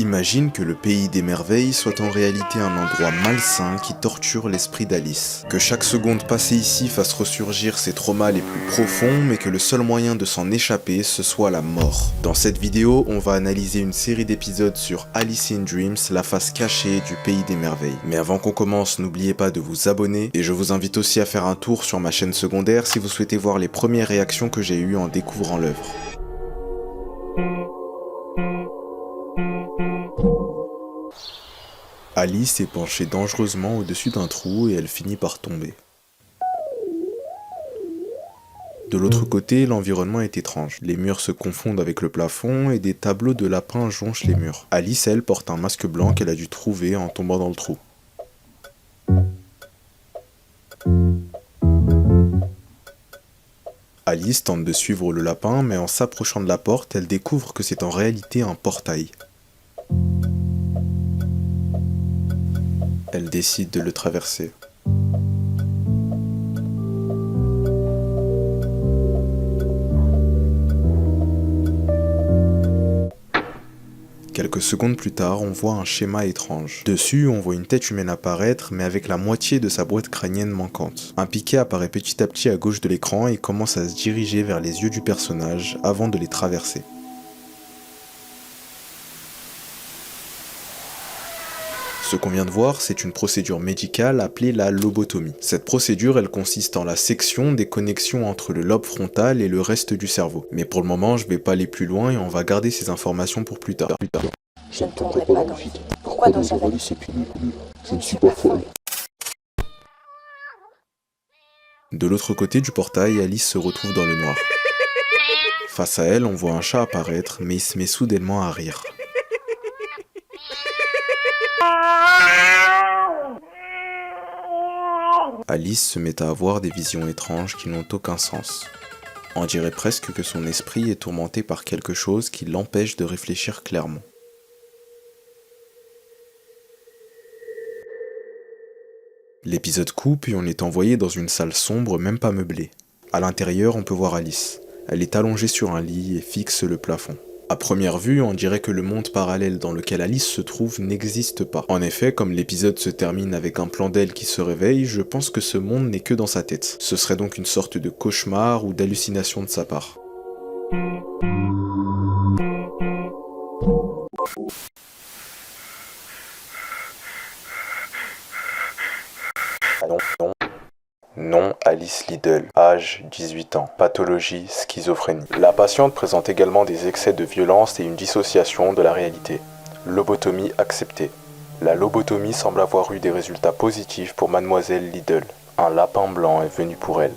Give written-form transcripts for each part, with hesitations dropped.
Imagine que le pays des merveilles soit en réalité un endroit malsain qui torture l'esprit d'Alice. Que chaque seconde passée ici fasse ressurgir ses traumas les plus profonds, mais que le seul moyen de s'en échapper, ce soit la mort. Dans cette vidéo, on va analyser une série d'épisodes sur Alice in Dreams, la face cachée du pays des merveilles. Mais avant qu'on commence, n'oubliez pas de vous abonner, et je vous invite aussi à faire un tour sur ma chaîne secondaire si vous souhaitez voir les premières réactions que j'ai eues en découvrant l'œuvre. Alice est penchée dangereusement au-dessus d'un trou et elle finit par tomber. De l'autre côté, l'environnement est étrange. Les murs se confondent avec le plafond et des tableaux de lapins jonchent les murs. Alice, elle, porte un masque blanc qu'elle a dû trouver en tombant dans le trou. Alice tente de suivre le lapin, mais en s'approchant de la porte, elle découvre que c'est en réalité un portail. Elle décide de le traverser. Quelques secondes plus tard, on voit un schéma étrange. Dessus, on voit une tête humaine apparaître, mais avec la moitié de sa boîte crânienne manquante. Un piquet apparaît petit à petit à gauche de l'écran et commence à se diriger vers les yeux du personnage avant de les traverser. Ce qu'on vient de voir, c'est une procédure médicale appelée la lobotomie. Cette procédure, elle consiste en la section des connexions entre le lobe frontal et le reste du cerveau. Mais pour le moment, je vais pas aller plus loin et on va garder ces informations pour plus tard. Je ne tomberai pas dans le vide. Pourquoi dois-je avaler ces pilules? Je ne suis pas folle. De l'autre côté du portail, Alice se retrouve dans le noir. Face à elle, on voit un chat apparaître, mais il se met soudainement à rire. Alice se met à avoir des visions étranges qui n'ont aucun sens. On dirait presque que son esprit est tourmenté par quelque chose qui l'empêche de réfléchir clairement. L'épisode coupe et on est envoyé dans une salle sombre même pas meublée. À l'intérieur, on peut voir Alice. Elle est allongée sur un lit et fixe le plafond. À première vue, on dirait que le monde parallèle dans lequel Alice se trouve n'existe pas. En effet, comme l'épisode se termine avec un plan d'elle qui se réveille, je pense que ce monde n'est que dans sa tête. Ce serait donc une sorte de cauchemar ou d'hallucination de sa part. Nom Alice Liddell, âge 18 ans, pathologie schizophrénie. La patiente présente également des excès de violence et une dissociation de la réalité. Lobotomie acceptée. La lobotomie semble avoir eu des résultats positifs pour mademoiselle Liddell. Un lapin blanc est venu pour elle.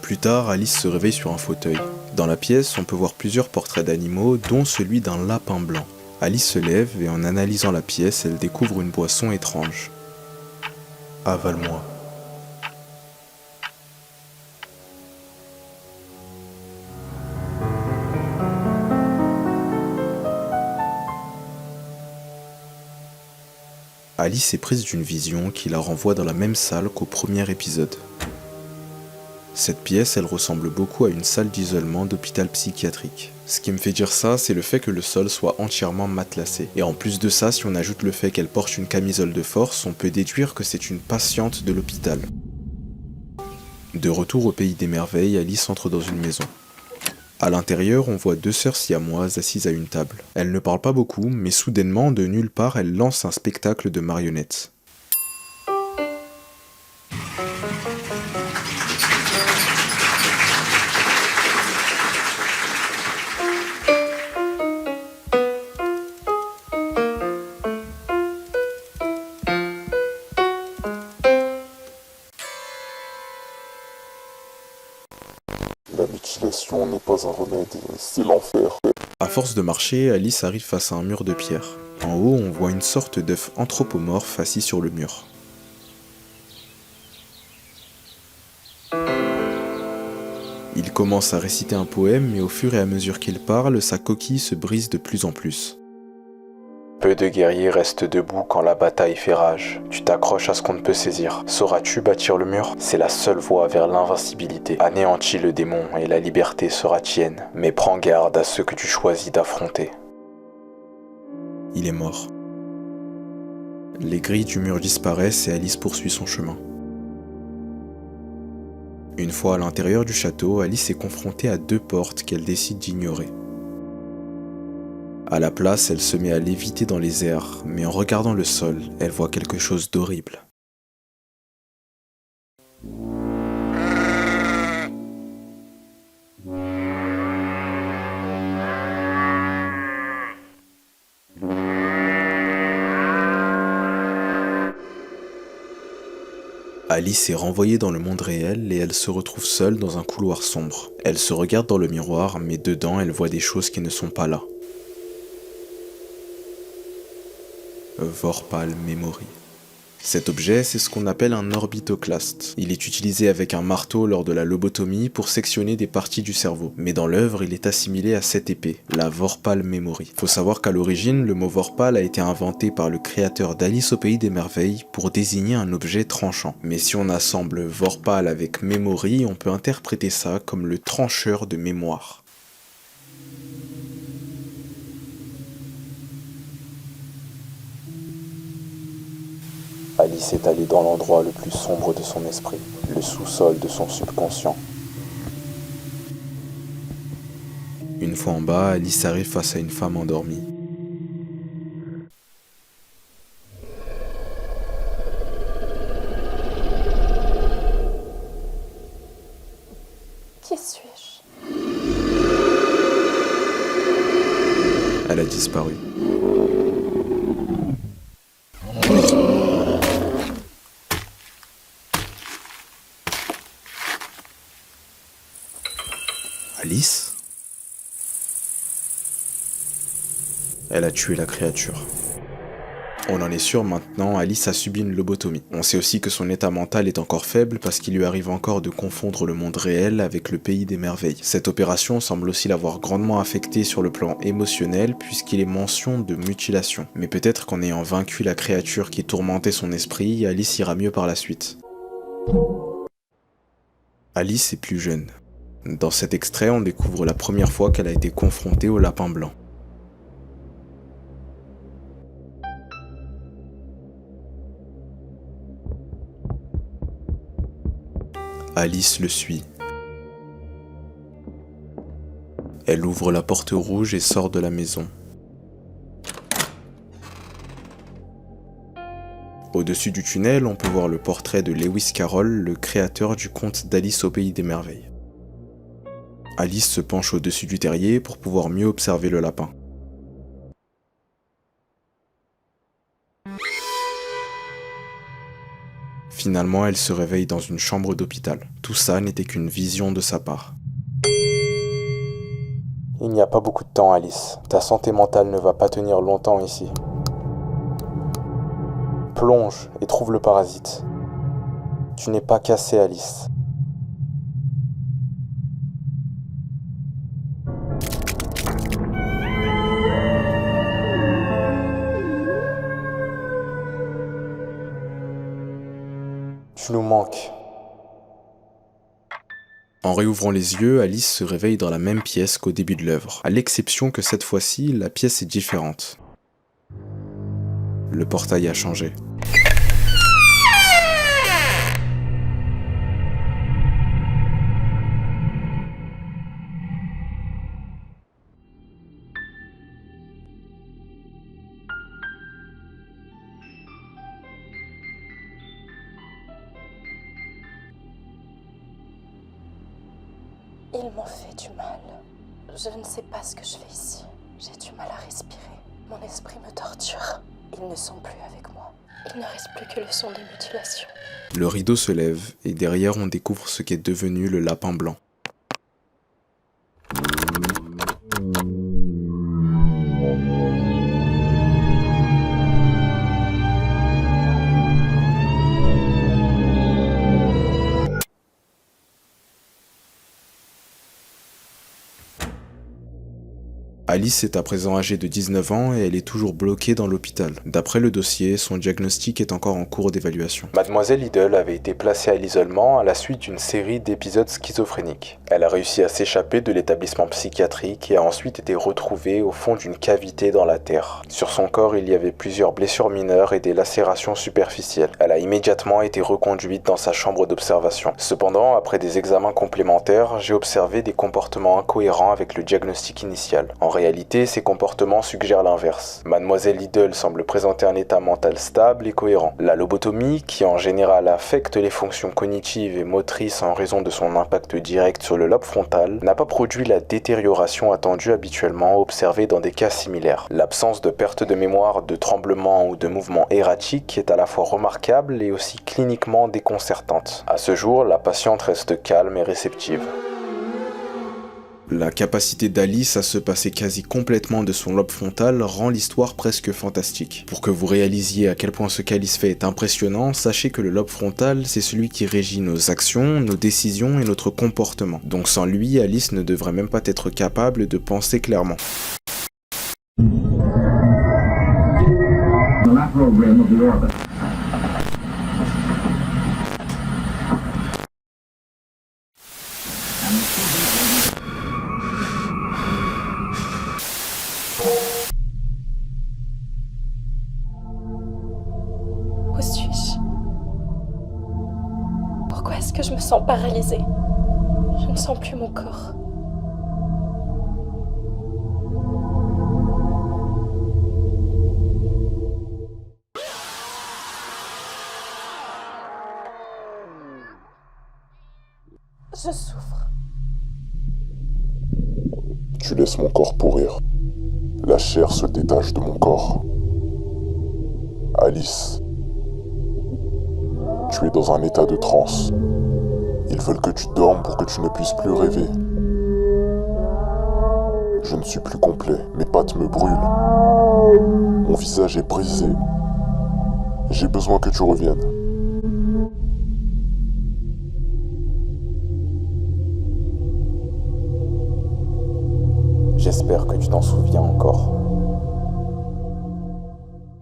Plus tard, Alice se réveille sur un fauteuil. Dans la pièce, on peut voir plusieurs portraits d'animaux, dont celui d'un lapin blanc. Alice se lève et en analysant la pièce, elle découvre une boisson étrange. Avale-moi. Alice est prise d'une vision qui la renvoie dans la même salle qu'au premier épisode. Cette pièce, elle ressemble beaucoup à une salle d'isolement d'hôpital psychiatrique. Ce qui me fait dire ça, c'est le fait que le sol soit entièrement matelassé. Et en plus de ça, si on ajoute le fait qu'elle porte une camisole de force, on peut déduire que c'est une patiente de l'hôpital. De retour au pays des merveilles, Alice entre dans une maison. À l'intérieur, on voit deux sœurs siamoises assises à une table. Elles ne parlent pas beaucoup, mais soudainement, de nulle part, elles lancent un spectacle de marionnettes. La mutilation n'est pas un remède, c'est l'enfer. À force de marcher, Alice arrive face à un mur de pierre. En haut, on voit une sorte d'œuf anthropomorphe assis sur le mur. Il commence à réciter un poème, mais au fur et à mesure qu'il parle, sa coquille se brise de plus en plus. Peu de guerriers restent debout quand la bataille fait rage. Tu t'accroches à ce qu'on ne peut saisir. Sauras-tu bâtir le mur? C'est la seule voie vers l'invincibilité. Anéantis le démon et la liberté sera tienne. Mais prends garde à ceux que tu choisis d'affronter. Il est mort. Les grilles du mur disparaissent et Alice poursuit son chemin. Une fois à l'intérieur du château, Alice est confrontée à 2 portes qu'elle décide d'ignorer. À la place, elle se met à léviter dans les airs, mais en regardant le sol, elle voit quelque chose d'horrible. Alice est renvoyée dans le monde réel et elle se retrouve seule dans un couloir sombre. Elle se regarde dans le miroir, mais dedans, elle voit des choses qui ne sont pas là. Vorpal Memory. Cet objet, c'est ce qu'on appelle un orbitoclaste. Il est utilisé avec un marteau lors de la lobotomie pour sectionner des parties du cerveau. Mais dans l'œuvre, il est assimilé à cette épée, la Vorpal Memory. Faut savoir qu'à l'origine, le mot Vorpal a été inventé par le créateur d'Alice au Pays des Merveilles pour désigner un objet tranchant. Mais si on assemble Vorpal avec Memory, on peut interpréter ça comme le trancheur de mémoire. Alice est allée dans l'endroit le plus sombre de son esprit, le sous-sol de son subconscient. Une fois en bas, Alice arrive face à une femme endormie. Qui suis-je? Elle a disparu. Alice? Elle a tué la créature. On en est sûr maintenant, Alice a subi une lobotomie. On sait aussi que son état mental est encore faible parce qu'il lui arrive encore de confondre le monde réel avec le pays des merveilles. Cette opération semble aussi l'avoir grandement affectée sur le plan émotionnel puisqu'il est mention de mutilation. Mais peut-être qu'en ayant vaincu la créature qui tourmentait son esprit, Alice ira mieux par la suite. Alice est plus jeune. Dans cet extrait, on découvre la première fois qu'elle a été confrontée au lapin blanc. Alice le suit. Elle ouvre la porte rouge et sort de la maison. Au-dessus du tunnel, on peut voir le portrait de Lewis Carroll, le créateur du conte d'Alice au Pays des Merveilles. Alice se penche au-dessus du terrier pour pouvoir mieux observer le lapin. Finalement, elle se réveille dans une chambre d'hôpital. Tout ça n'était qu'une vision de sa part. Il n'y a pas beaucoup de temps, Alice. Ta santé mentale ne va pas tenir longtemps ici. Plonge et trouve le parasite. Tu n'es pas cassée, Alice. Tu nous manques. En réouvrant les yeux, Alice se réveille dans la même pièce qu'au début de l'œuvre, à l'exception que cette fois-ci, la pièce est différente. Le portail a changé. Ils m'ont fait du mal. Je ne sais pas ce que je fais ici. J'ai du mal à respirer. Mon esprit me torture. Ils ne sont plus avec moi. Il ne reste plus que le son des mutilations. Le rideau se lève et derrière on découvre ce qu'est devenu le lapin blanc. Alice est à présent âgée de 19 ans et elle est toujours bloquée dans l'hôpital. D'après le dossier, son diagnostic est encore en cours d'évaluation. Mademoiselle Liddell avait été placée à l'isolement à la suite d'une série d'épisodes schizophréniques. Elle a réussi à s'échapper de l'établissement psychiatrique et a ensuite été retrouvée au fond d'une cavité dans la terre. Sur son corps, il y avait plusieurs blessures mineures et des lacérations superficielles. Elle a immédiatement été reconduite dans sa chambre d'observation. Cependant, après des examens complémentaires, j'ai observé des comportements incohérents avec le diagnostic initial. En réalité, ces comportements suggèrent l'inverse. Mademoiselle Liddell semble présenter un état mental stable et cohérent. La lobotomie, qui en général affecte les fonctions cognitives et motrices en raison de son impact direct sur le lobe frontal, n'a pas produit la détérioration attendue habituellement observée dans des cas similaires. L'absence de perte de mémoire, de tremblements ou de mouvements erratiques est à la fois remarquable et aussi cliniquement déconcertante. À ce jour, la patiente reste calme et réceptive. La capacité d'Alice à se passer quasi complètement de son lobe frontal rend l'histoire presque fantastique. Pour que vous réalisiez à quel point ce qu'Alice fait est impressionnant, sachez que le lobe frontal, c'est celui qui régit nos actions, nos décisions et notre comportement. Donc sans lui, Alice ne devrait même pas être capable de penser clairement. Où suis-je? Pourquoi est-ce que je me sens paralysée? Je ne sens plus mon corps. Je souffre. Tu laisses mon corps pourrir. La chair se détache de mon corps. Alice, tu es dans un état de transe. Ils veulent que tu dormes pour que tu ne puisses plus rêver. Je ne suis plus complet, mes pattes me brûlent. Mon visage est brisé. J'ai besoin que tu reviennes. J'espère que tu t'en souviens encore.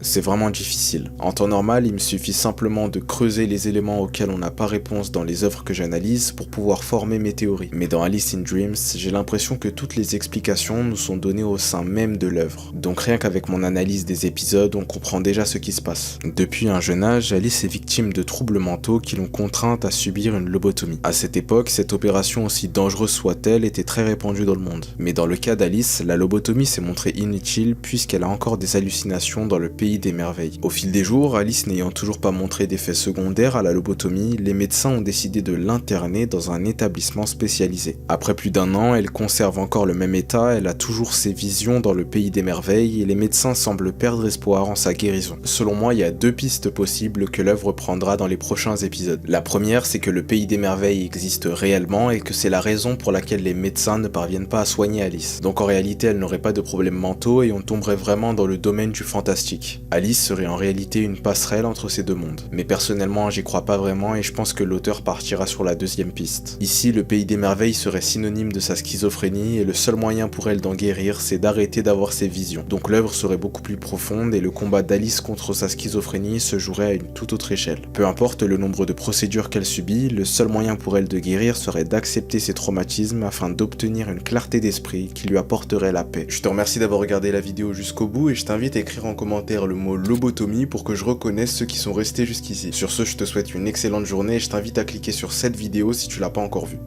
C'est vraiment difficile. En temps normal, il me suffit simplement de creuser les éléments auxquels on n'a pas réponse dans les œuvres que j'analyse pour pouvoir former mes théories. Mais dans Alice in Dreams, j'ai l'impression que toutes les explications nous sont données au sein même de l'œuvre. Donc rien qu'avec mon analyse des épisodes, on comprend déjà ce qui se passe. Depuis un jeune âge, Alice est victime de troubles mentaux qui l'ont contrainte à subir une lobotomie. À cette époque, cette opération, aussi dangereuse soit-elle, était très répandue dans le monde. Mais dans le cas d'Alice, la lobotomie s'est montrée inutile puisqu'elle a encore des hallucinations dans le pays des merveilles. Au fil des jours, Alice n'ayant toujours pas montré d'effets secondaires à la lobotomie, les médecins ont décidé de l'interner dans un établissement spécialisé. Après plus d'1 an, elle conserve encore le même état, elle a toujours ses visions dans le pays des merveilles et les médecins semblent perdre espoir en sa guérison. Selon moi, il y a 2 pistes possibles que l'œuvre prendra dans les prochains épisodes. La première, c'est que le pays des merveilles existe réellement et que c'est la raison pour laquelle les médecins ne parviennent pas à soigner Alice. Donc en réalité, elle n'aurait pas de problèmes mentaux et on tomberait vraiment dans le domaine du fantastique. Alice serait en réalité une passerelle entre ces 2 mondes. Mais personnellement, j'y crois pas vraiment et je pense que l'auteur partira sur la 2e piste. Ici, le pays des merveilles serait synonyme de sa schizophrénie et le seul moyen pour elle d'en guérir, c'est d'arrêter d'avoir ses visions. Donc l'œuvre serait beaucoup plus profonde et le combat d'Alice contre sa schizophrénie se jouerait à une toute autre échelle. Peu importe le nombre de procédures qu'elle subit, le seul moyen pour elle de guérir serait d'accepter ses traumatismes afin d'obtenir une clarté d'esprit qui lui apporterait la paix. Je te remercie d'avoir regardé la vidéo jusqu'au bout et je t'invite à écrire en commentaire le mot lobotomie pour que je reconnaisse ceux qui sont restés jusqu'ici. Sur ce, je te souhaite une excellente journée et je t'invite à cliquer sur cette vidéo si tu l'as pas encore vue.